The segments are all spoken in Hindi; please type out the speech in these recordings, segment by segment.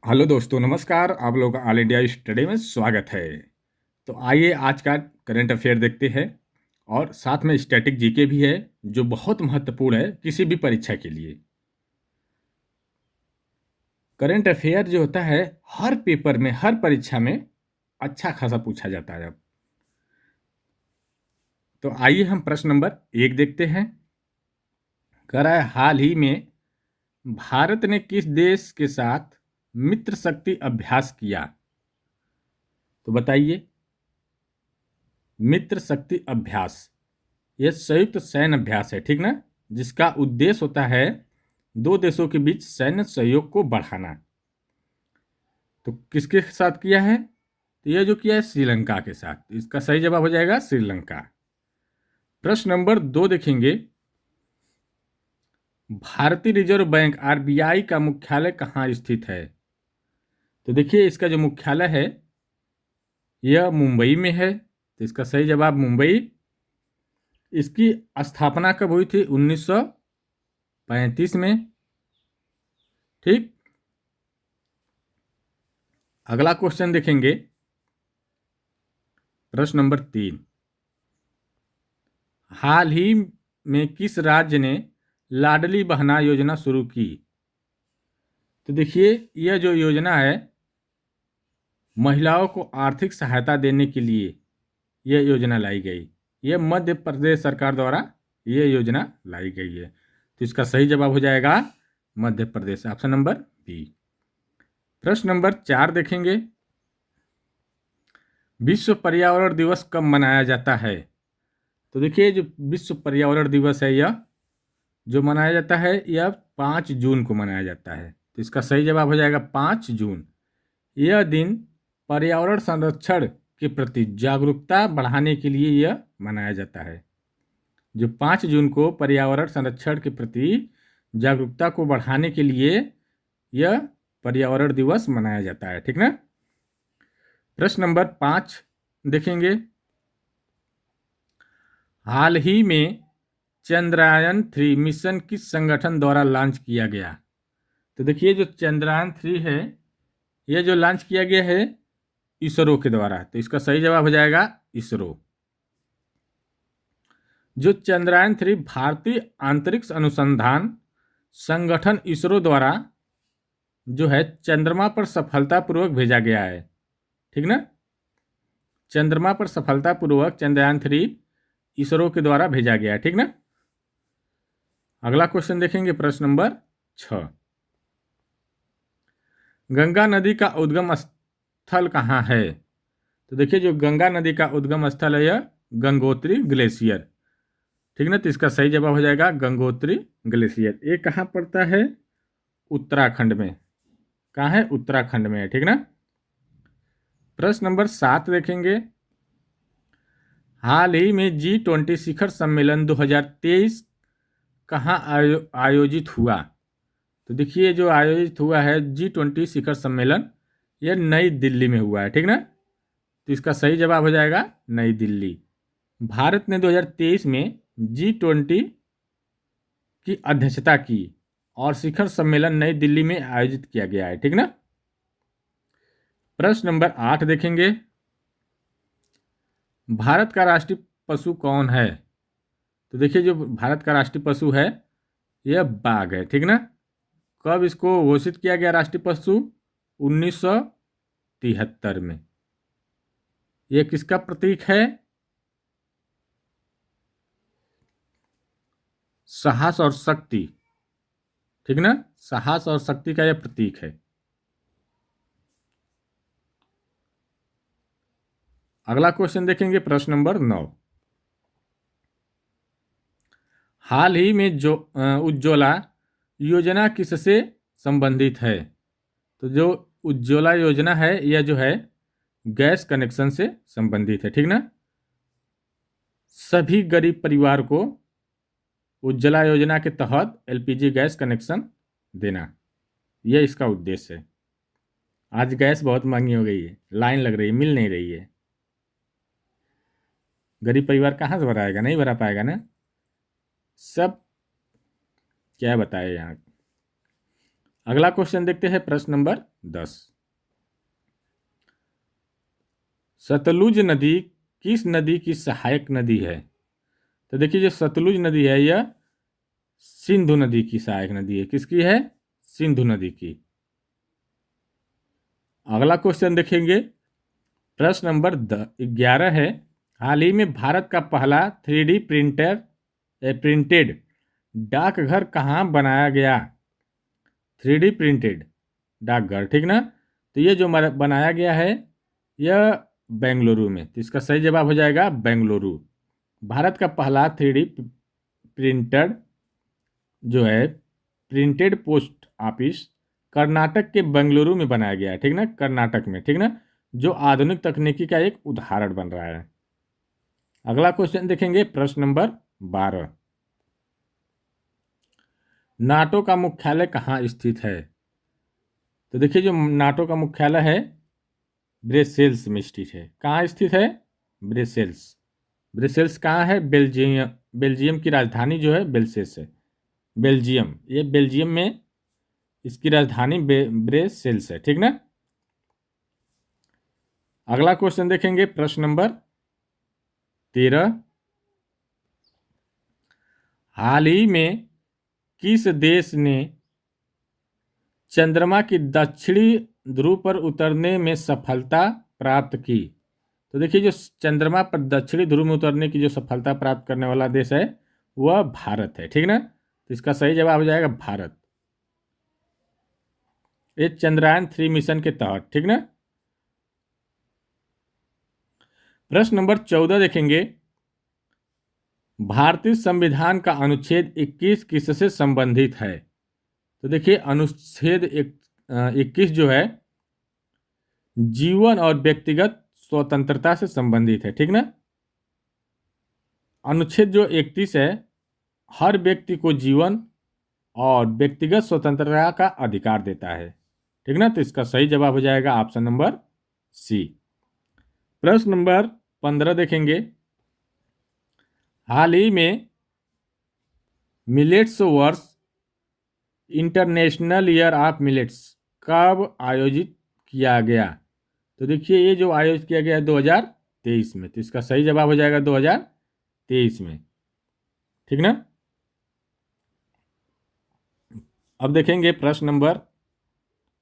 हेलो दोस्तों, नमस्कार। आप लोग का ऑल इंडिया स्टडी में स्वागत है। तो आइए आज का करंट अफेयर देखते हैं और साथ में स्टैटिक जीके भी है जो बहुत महत्वपूर्ण है किसी भी परीक्षा के लिए। करंट अफेयर जो होता है हर पेपर में, हर परीक्षा में अच्छा खासा पूछा जाता है। अब तो आइए हम प्रश्न नंबर 1 देखते हैं। कह रहा है, हाल ही में भारत ने किस देश के साथ मित्र शक्ति अभ्यास किया? तो बताइए। मित्र शक्ति अभ्यास यह संयुक्त सैन्य अभ्यास है, ठीक ना, जिसका उद्देश्य होता है दो देशों के बीच सैन्य सहयोग को बढ़ाना। तो किसके साथ किया है? तो यह जो किया है श्रीलंका के साथ। इसका सही जवाब हो जाएगा श्रीलंका। प्रश्न नंबर 2 देखेंगे। भारतीय रिजर्व बैंक आरबीआई का मुख्यालय कहाँ स्थित है? तो देखिए, इसका जो मुख्यालय है यह मुंबई में है। तो इसका सही जवाब मुंबई। इसकी स्थापना कब हुई थी? 1935 में। ठीक। अगला क्वेश्चन देखेंगे। प्रश्न नंबर 3। हाल ही में किस राज्य ने लाडली बहना योजना शुरू की? तो देखिए, यह जो योजना है महिलाओं को आर्थिक सहायता देने के लिए यह योजना लाई गई। यह मध्य प्रदेश सरकार द्वारा यह योजना लाई गई है। तो इसका सही जवाब हो जाएगा Madhya Pradesh, option number B. प्रश्न नंबर 4 देखेंगे। विश्व पर्यावरण दिवस कब मनाया जाता है? तो देखिए, जो विश्व पर्यावरण दिवस है यह जो मनाया जाता है यह 5 जून को मनाया जाता है। तो इसका सही जवाब हो जाएगा 5 जून। यह दिन पर्यावरण संरक्षण के प्रति जागरूकता बढ़ाने के लिए यह मनाया जाता है। जो 5 जून को पर्यावरण संरक्षण के प्रति जागरूकता को बढ़ाने के लिए यह पर्यावरण दिवस मनाया जाता है, ठीक ना। प्रश्न नंबर 5 देखेंगे। हाल ही में चंद्रयान-3 मिशन किस संगठन द्वारा लॉन्च किया गया? तो देखिए, जो चंद्रयान-3 है यह जो लॉन्च किया गया है इसरो के द्वारा। तो इसका सही जवाब हो जाएगा इसरो। जो चंद्रयान-3 भारतीय अंतरिक्ष अनुसंधान संगठन इसरो द्वारा जो है चंद्रमा पर सफलतापूर्वक भेजा गया है, ठीक ना। चंद्रमा पर सफलतापूर्वक चंद्रयान-3 इसरो के द्वारा भेजा गया है, ठीक ना। अगला क्वेश्चन देखेंगे। प्रश्न नंबर 6। गंगा नदी का उद्गम स्थल कहाँ है? तो देखिए, जो गंगा नदी का उद्गम स्थल है यह गंगोत्री ग्लेशियर, ठीक ना। तो इसका सही जवाब हो जाएगा गंगोत्री ग्लेशियर। ये कहाँ पड़ता है? उत्तराखंड में। कहाँ है? उत्तराखंड में है, ठीक ना। प्रश्न नंबर 7 देखेंगे। हाल ही में G20 शिखर सम्मेलन 2023 कहाँ आयोजित हुआ? तो देखिए, जो आयोजित हुआ है G20 शिखर सम्मेलन यह नई दिल्ली में हुआ है, ठीक ना। तो इसका सही जवाब हो जाएगा नई दिल्ली। भारत ने 2023 में G20 की अध्यक्षता की और शिखर सम्मेलन नई दिल्ली में आयोजित किया गया है, ठीक ना। प्रश्न नंबर 8 देखेंगे। भारत का राष्ट्रीय पशु कौन है? तो देखिए, जो भारत का राष्ट्रीय पशु है यह बाघ है, ठीक ना। कब इसको घोषित किया गया राष्ट्रीय पशु? 1973 में। यह किसका प्रतीक है? साहस और शक्ति, ठीक ना। साहस और शक्ति का यह प्रतीक है। अगला क्वेश्चन देखेंगे। प्रश्न नंबर 9। हाल ही में जो उज्ज्वला योजना किससे संबंधित है? तो जो उज्ज्वला योजना है यह जो है गैस कनेक्शन से संबंधित है, ठीक ना। सभी गरीब परिवार को उज्ज्वला योजना के तहत एलपीजी गैस कनेक्शन देना, यह इसका उद्देश्य है। आज गैस बहुत महंगी हो गई है, लाइन लग रही है, मिल नहीं रही है। गरीब परिवार कहाँ से भराएगा? नहीं भरा पाएगा ना। सब क्या बताए यहाँ। अगला क्वेश्चन देखते हैं, प्रश्न नंबर 10। सतलुज नदी किस नदी की सहायक नदी है? तो देखिए, जो सतलुज नदी है यह सिंधु नदी की सहायक नदी है। किसकी है? सिंधु नदी की। अगला क्वेश्चन देखेंगे, प्रश्न नंबर 11 है। हाल ही में भारत का पहला 3D प्रिंटेड डाकघर कहाँ बनाया गया? 3D प्रिंटेड डाकघर, ठीक ना? तो ये जो बनाया गया है यह बेंगलुरु में। तो इसका सही जवाब हो जाएगा बेंगलुरु। भारत का पहला 3D प्रिंटेड जो है प्रिंटेड पोस्ट ऑफिस कर्नाटक के बेंगलुरु में बनाया गया है, ठीक ना? कर्नाटक में, ठीक ना? जो आधुनिक तकनीकी का एक उदाहरण बन रहा है। अगला क्वेश्चन देखेंगे, प्रश्न नंबर 12। नाटो का मुख्यालय कहाँ स्थित है? तो देखिए, जो नाटो का मुख्यालय है ब्रसेल्स में स्थित है। कहाँ स्थित है? ब्रसेल्स। ब्रसेल्स कहाँ है? बेल्जियम। बेल्जियम की राजधानी जो है ब्रसेल्स है। बेल्जियम, ये बेल्जियम में इसकी राजधानी ब्रसेल्स है, ठीक ना? अगला क्वेश्चन देखेंगे, प्रश्न नंबर 13। हाल ही में किस देश ने चंद्रमा की दक्षिणी ध्रुव पर उतरने में सफलता प्राप्त की? तो देखिए, जो चंद्रमा पर दक्षिणी ध्रुव में उतरने की जो सफलता प्राप्त करने वाला देश है वह भारत है, ठीक ना? तो इसका सही जवाब हो जाएगा भारत। ये चंद्रयान-3 मिशन के तहत, ठीक ना? प्रश्न नंबर 14 देखेंगे, भारतीय संविधान का अनुच्छेद 21 किससे संबंधित है? तो देखिए, अनुच्छेद 21 जो है जीवन और व्यक्तिगत स्वतंत्रता से संबंधित है, ठीक ना? अनुच्छेद जो 31 है हर व्यक्ति को जीवन और व्यक्तिगत स्वतंत्रता का अधिकार देता है, ठीक ना? तो इसका सही जवाब हो जाएगा ऑप्शन नंबर सी। प्रश्न नंबर 15 देखेंगे, हाल ही में मिलेट्स वर्ष इंटरनेशनल ईयर ऑफ मिलेट्स कब आयोजित किया गया? तो देखिए, ये जो आयोजित किया गया है 2023 में। तो इसका सही जवाब हो जाएगा 2023 में, ठीक ना? अब देखेंगे प्रश्न नंबर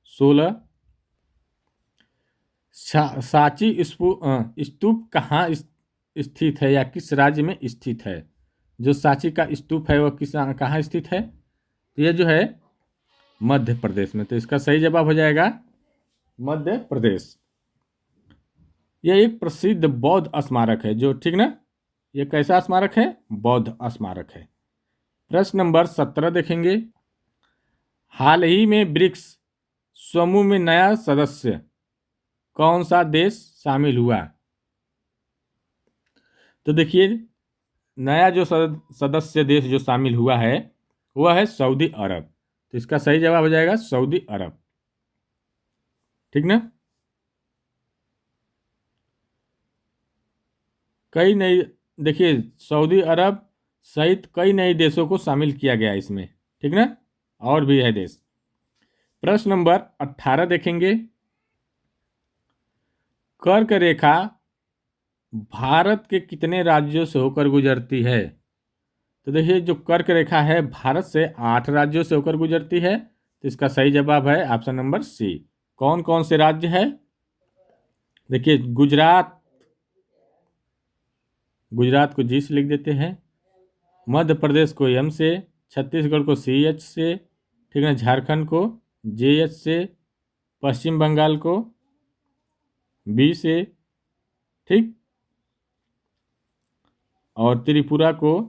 16। सांची स्तूप कहाँ स्थित है या किस राज्य में स्थित है? जो सांची का स्तूप है वह कहाँ स्थित है? तो यह जो है मध्य प्रदेश में। तो इसका सही जवाब हो जाएगा मध्य प्रदेश। यह एक प्रसिद्ध बौद्ध स्मारक है जो, ठीक ना? यह कैसा स्मारक है? बौद्ध स्मारक है। प्रश्न नंबर 17 देखेंगे, हाल ही में ब्रिक्स समूह में नया सदस्य कौन सा देश शामिल हुआ? तो देखिए, नया जो सदस्य देश जो शामिल हुआ है वह है सऊदी अरब। तो इसका सही जवाब हो जाएगा सऊदी अरब, ठीक ना? कई नई, देखिए, सऊदी अरब सहित कई नए देशों को शामिल किया गया है इसमें, ठीक ना? और भी है देश। प्रश्न नंबर 18 देखेंगे, कर्क रेखा भारत के कितने राज्यों से होकर गुजरती है? तो देखिए, जो कर्क रेखा है भारत से 8 राज्यों से होकर गुजरती है। तो इसका सही जवाब है ऑप्शन नंबर सी। कौन कौन से राज्य है? देखिए, गुजरात, गुजरात को जी से लिख देते हैं, मध्य प्रदेश को एम से, छत्तीसगढ़ को सी एच से, ठीक है, झारखंड को जे एच से, पश्चिम बंगाल को बी से, ठीक, और त्रिपुरा को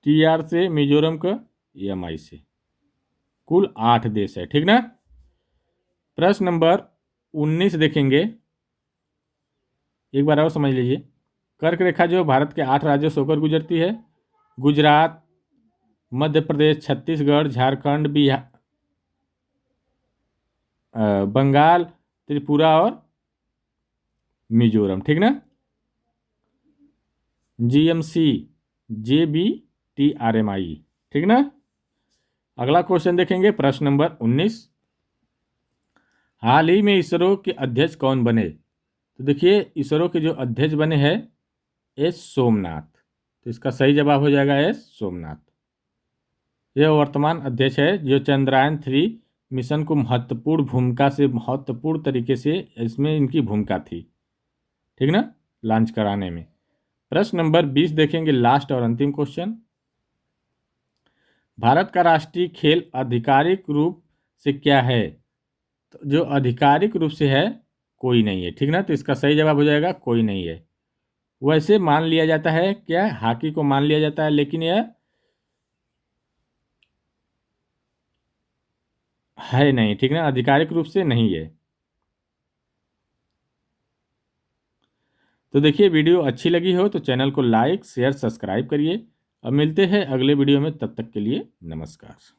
टी आर से, मिजोरम का एम आई से। कुल 8 देश है, ठीक ना? प्रश्न नंबर 19 देखेंगे, एक बार और समझ लीजिए। कर्क रेखा जो भारत के 8 राज्यों से होकर गुजरती है, गुजरात, मध्य प्रदेश, छत्तीसगढ़, झारखंड, बिहार, बंगाल, त्रिपुरा और मिजोरम, ठीक ना? GMC, JBTRMI, ठीक ना? अगला क्वेश्चन देखेंगे, प्रश्न नंबर 19। हाल ही में इसरो के अध्यक्ष कौन बने? तो देखिए, इसरो के जो अध्यक्ष बने हैं एस सोमनाथ। तो इसका सही जवाब हो जाएगा एस सोमनाथ। यह वर्तमान अध्यक्ष है जो चंद्रयान-3 मिशन को महत्वपूर्ण तरीके से इसमें इनकी भूमिका थी, ठीक ना, लॉन्च कराने में। प्रश्न नंबर 20 देखेंगे, लास्ट और अंतिम क्वेश्चन। भारत का राष्ट्रीय खेल आधिकारिक रूप से क्या है? तो जो आधिकारिक रूप से है कोई नहीं है, ठीक ना, तो इसका सही जवाब हो जाएगा कोई नहीं है। वैसे मान लिया जाता है, क्या हॉकी को मान लिया जाता है, लेकिन यह है नहीं, ठीक ना, आधिकारिक रूप से नहीं है। तो देखिए, वीडियो अच्छी लगी हो तो चैनल को लाइक शेयर सब्सक्राइब करिए। अब मिलते हैं अगले वीडियो में, तब तक के लिए नमस्कार।